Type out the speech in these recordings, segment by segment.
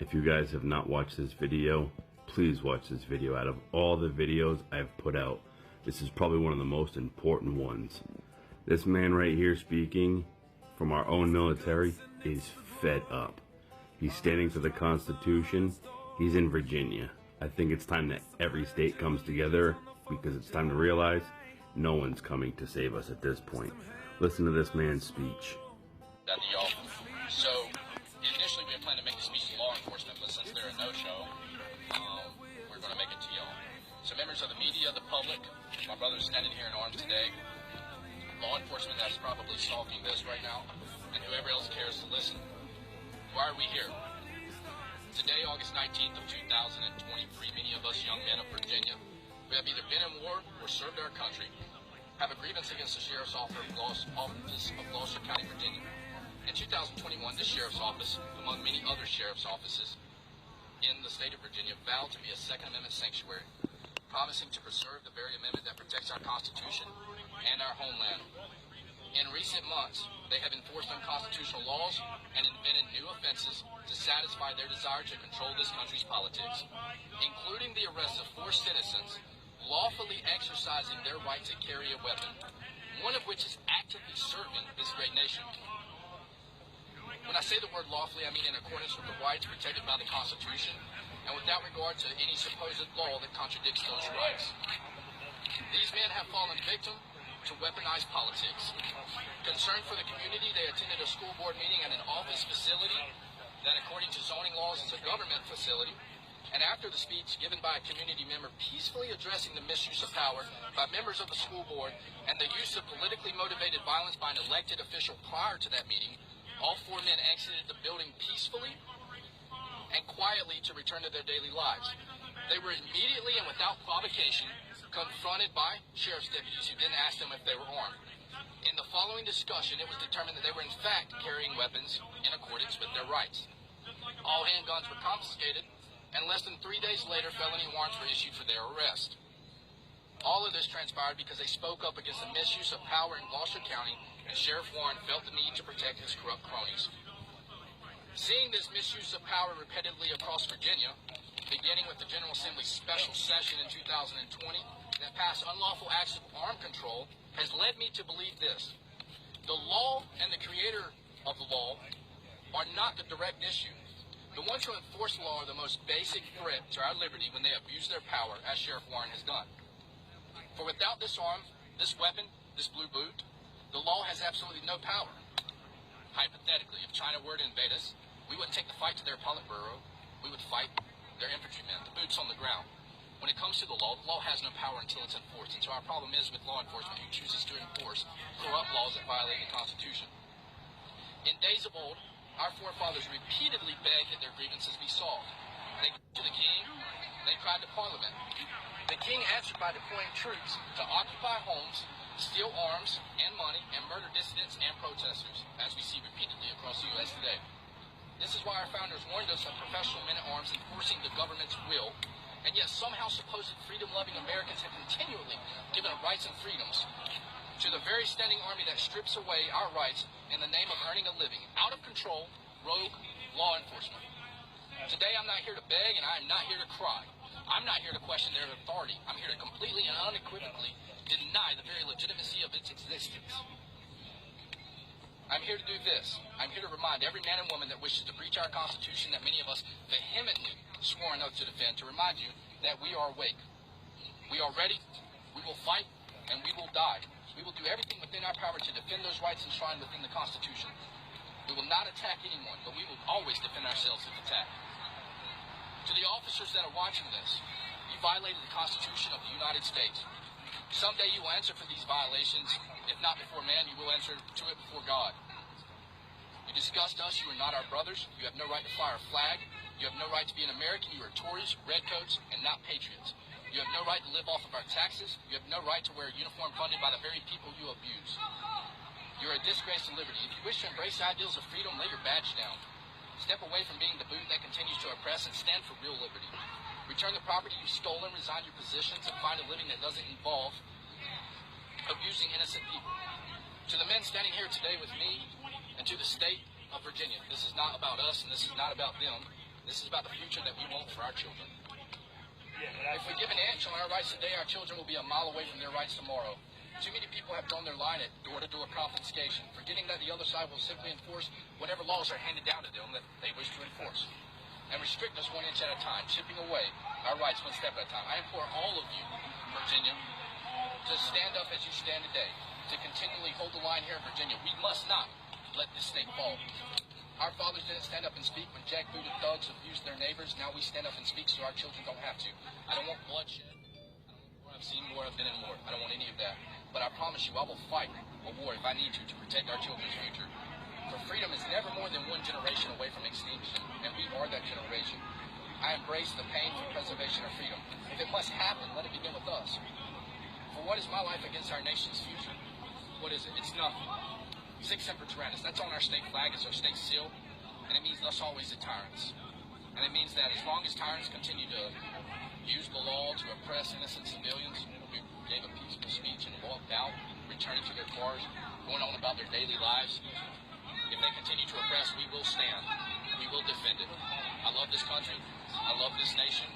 If you guys have not watched this video, please watch this video. Out of all the videos I've put out, this is probably one of the most important ones. This man right here speaking from our own military is fed up. He's standing for the Constitution. He's in Virginia. I think it's time that every state comes together, because it's time to realize no one's coming to save us at this point. Listen to this man's speech. So initially we had planned to make the speech to law enforcement, but since they're a no-show, we're going to make it to y'all. So members of the media, the public, my brother's standing here in arms today, law enforcement that's probably stalking this right now, and whoever else cares to listen. Why are we here? Today, August 19th of 2023, many of us young men of Virginia who have either been in war or served our country have a grievance against the Sheriff's Office of Gloucester County, Virginia. In 2021, this Sheriff's Office, among many other Sheriff's Offices in the state of Virginia, vowed to be a Second Amendment sanctuary, promising to preserve the very amendment that protects our Constitution and our homeland. In recent months, they have enforced unconstitutional laws and invented new offenses to satisfy their desire to control this country's politics, including the arrest of 4 citizens lawfully exercising their right to carry a weapon, one of which is actively serving this great nation. When I say the word lawfully, I mean in accordance with the rights protected by the Constitution and without regard to any supposed law that contradicts those rights. These men have fallen victim to weaponized politics. Concerned for the community, they attended a school board meeting at an office facility that, according to zoning laws, is a government facility. And after the speech given by a community member peacefully addressing the misuse of power by members of the school board and the use of politically motivated violence by an elected official prior to that meeting, all 4 men exited the building peacefully and quietly to return to their daily lives. They were immediately and without provocation confronted by sheriff's deputies who then asked them if they were armed. In the following discussion, it was determined that they were in fact carrying weapons in accordance with their rights. All handguns were confiscated, and less than 3 days later, felony warrants were issued for their arrest. All of this transpired because they spoke up against the misuse of power in Gloucester County, and Sheriff Warren felt the need to protect his corrupt cronies. Seeing this misuse of power repetitively across Virginia, beginning with the General Assembly's special session in 2020 that passed unlawful acts of armed control, has led me to believe this: the law and the creator of the law are not the direct issue. The ones who enforce the law are the most basic threat to our liberty when they abuse their power, as Sheriff Warren has done. For without this arm, this weapon, this blue boot, the law has absolutely no power. Hypothetically, if China were to invade us, we wouldn't take the fight to their Politburo. We would fight their infantrymen, the boots on the ground. When it comes to the law has no power until it's enforced. And so our problem is with law enforcement who chooses to enforce corrupt laws that violate the Constitution. In days of old, our forefathers repeatedly begged that their grievances be solved. They cried to the king, they cried to Parliament. The king answered by deploying troops to occupy homes, steal arms and money, and murder dissidents and protesters, as we see repeatedly across the U.S. today. This is why our founders warned us of professional men-at-arms enforcing the government's will, and yet somehow supposed freedom-loving Americans have continually given up rights and freedoms to the very standing army that strips away our rights in the name of earning a living. Out of control, rogue law enforcement. Today I'm not here to beg, and I'm not here to cry. I'm not here to question their authority. I'm here to completely and unequivocally deny the very legitimacy of its existence. I'm here to do this. I'm here to remind every man and woman that wishes to breach our Constitution that many of us vehemently swore an oath to defend, to remind you that we are awake. We are ready, we will fight, and we will die. We will do everything within our power to defend those rights enshrined within the Constitution. We will not attack anyone, but we will always defend ourselves if attacked. To the officers that are watching this, you violated the Constitution of the United States. Someday you will answer for these violations. If not before man, you will answer to it before God. You disgust us. You are not our brothers. You have no right to fly our flag. You have no right to be an American. You are Tories, redcoats, and not patriots. You have no right to live off of our taxes. You have no right to wear a uniform funded by the very people you abuse. You are a disgrace to liberty. If you wish to embrace ideals of freedom, lay your badge down. Step away from being the boot that continues to oppress and stand for real liberty. Return the property you've stolen, resign your positions, and find a living that doesn't involve abusing innocent people. To the men standing here today with me, and to the state of Virginia, this is not about us and this is not about them. This is about the future that we want for our children. If we give an inch on our rights today, our children will be a mile away from their rights tomorrow. Too many people have drawn their line at door-to-door confiscation, forgetting that the other side will simply enforce whatever laws are handed down to them that they wish to enforce, and restrict us 1 inch at a time, chipping away our rights 1 step at a time. I implore all of you, Virginia, to stand up as you stand today, to continually hold the line here in Virginia. We must not let this state fall. Our fathers didn't stand up and speak when jackbooted thugs abused their neighbors. Now we stand up and speak so our children don't have to. I don't want bloodshed. I don't want war. I've seen war. I've been in war. I don't want any of that. But I promise you, I will fight a war if I need to protect our children's future. For freedom is never more than one generation away from extinction, and we are that generation. I embrace the pain for preservation of freedom. If it must happen, let it begin with us. For what is my life against our nation's future? What is it? It's nothing. Sic Semper Tyrannis, that's on our state flag, it's our state seal, and it means thus always the tyrants. And it means that as long as tyrants continue to use the law to oppress innocent civilians who gave a peaceful speech and walked out, returning to their cars, going on about their daily lives, if they continue to oppress, we will stand. We will defend it. I love this country. I love this nation.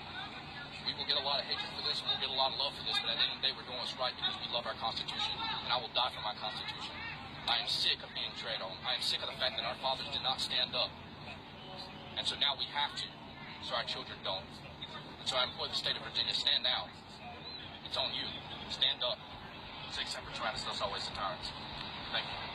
We will get a lot of hatred for this, and we'll get a lot of love for this, but at the end of the day, we're doing what's right because we love our Constitution, and I will die for my Constitution. I am sick of being tread on. I am sick of the fact that our fathers did not stand up. And so now we have to, so our children don't. And so I implore the state of Virginia, stand out. It's on you. Stand up. Sic Semper Tyrannis, thus always the tyrants. Thank you.